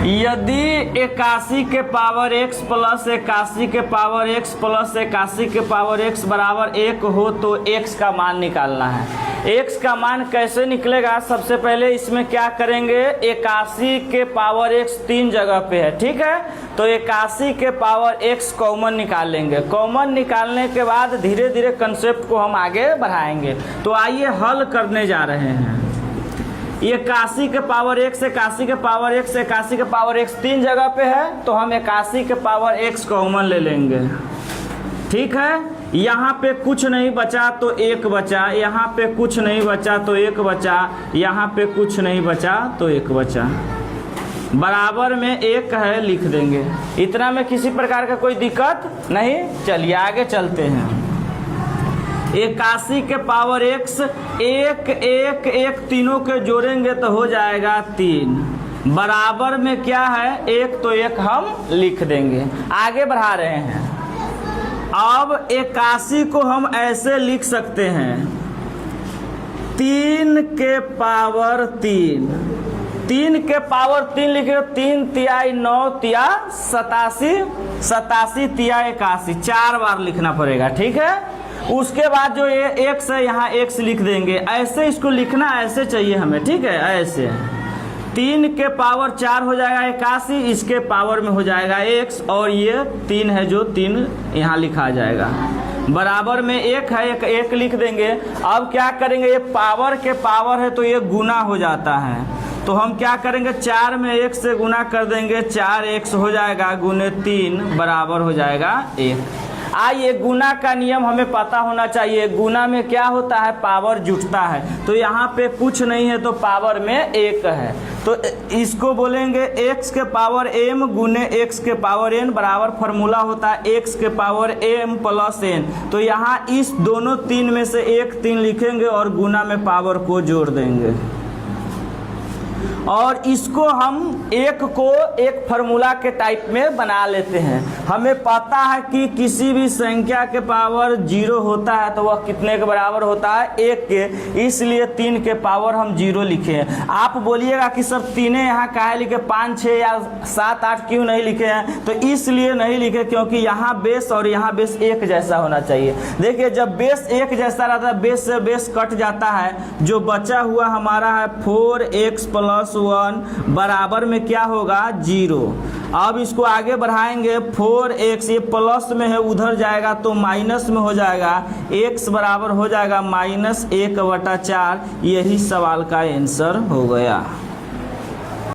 यदि 81 के power x plus 81 के पावर x प्लस 81 के पावर x बराबर 1 हो तो x का मान निकालना है। x का मान कैसे निकलेगा? सबसे पहले इसमें क्या करेंगे, 81 के पावर x 3 जगह पे है, ठीक है। तो 81 के पावर x कॉमन निकाल लेंगे। कॉमन निकालने के बाद धीरे धीरे कंसेप्ट को हम आगे बढ़ाएंगे। तो आइए हल करने जा रहे हैं। 81 के पावर x, 81 के पावर x, 81 के पावर x 3 जगह पे है, तो हम 81 के पावर x कॉमन ले लेंगे, ठीक है। यहाँ पे कुछ नहीं बचा तो 1 बचा, यहाँ पे कुछ नहीं बचा तो 1 बचा, यहाँ पे कुछ नहीं बचा तो 1 बचा, बराबर में 1 है, लिख देंगे। इतना में किसी प्रकार का कोई दिक्कत नहीं। चलिए आगे चलते हैं। 81 के पावर x 1 1 1 तीनों के जोड़ेंगे तो हो जाएगा 3, बराबर में क्या है 1, तो 1 हम लिख देंगे। आगे बढ़ा रहे हैं। अब 81 को हम ऐसे लिख सकते हैं 3 के पावर 3, 3 के पावर 3 लिखे, 3 तिहाई 9 तिया 87, 87 तिया 81, 4 बार लिखना पड़ेगा, ठीक है। उसके बाद जो ये x है यहाँ x लिख देंगे। ऐसे इसको लिखना ऐसे चाहिए हमें, ठीक है। ऐसे 3 के पावर 4 हो जाएगा 81, इसके पावर में हो जाएगा x, और ये 3 है जो 3 यहाँ लिखा जाएगा, बराबर में 1 है, 1 लिख देंगे। अब क्या करेंगे, ये पावर के पावर है तो ये गुना हो जाता है, तो हम क्या करेंगे 4 में 1 से गुना कर देंगे, 4x हो जाएगा गुने 3 बराबर हो जाएगा 1। आइए गुना का नियम हमें पता होना चाहिए। गुना में क्या होता है, पावर जुटता है, तो यहाँ पे कुछ नहीं है तो पावर में 1 है, तो इसको बोलेंगे x के पावर m गुने x के पावर n बराबर फॉर्मूला होता है x के पावर m प्लस n। तो यहाँ इस दोनों 3 में से एक 3 लिखेंगे और गुना में पावर को जोड़ देंगे, और इसको हम एक को एक फार्मूला के टाइप में बना लेते हैं। हमें पता है कि किसी भी संख्या के पावर 0 होता है तो वह कितने के बराबर होता है, 1 के, इसलिए 3 के पावर हम 0 लिखे हैं। आप बोलिएगा कि सब तीने यहाँ काहे लिखे, 5 6 या 7 8 क्यों नहीं लिखे हैं? तो इसलिए नहीं लिखे क्योंकि यहाँ बेस और यहाँ बेस एक जैसा होना चाहिए। देखिए जब बेस एक जैसा रहता है, बेस से बेस कट जाता है, जो बचा हुआ हमारा है 4x प्लस 1 बराबर में क्या होगा 0। अब इसको आगे बढ़ाएंगे, 4x ये प्लस में है उधर जाएगा तो माइनस में हो जाएगा, x बराबर हो जाएगा -1/4। यही सवाल का आंसर हो गया।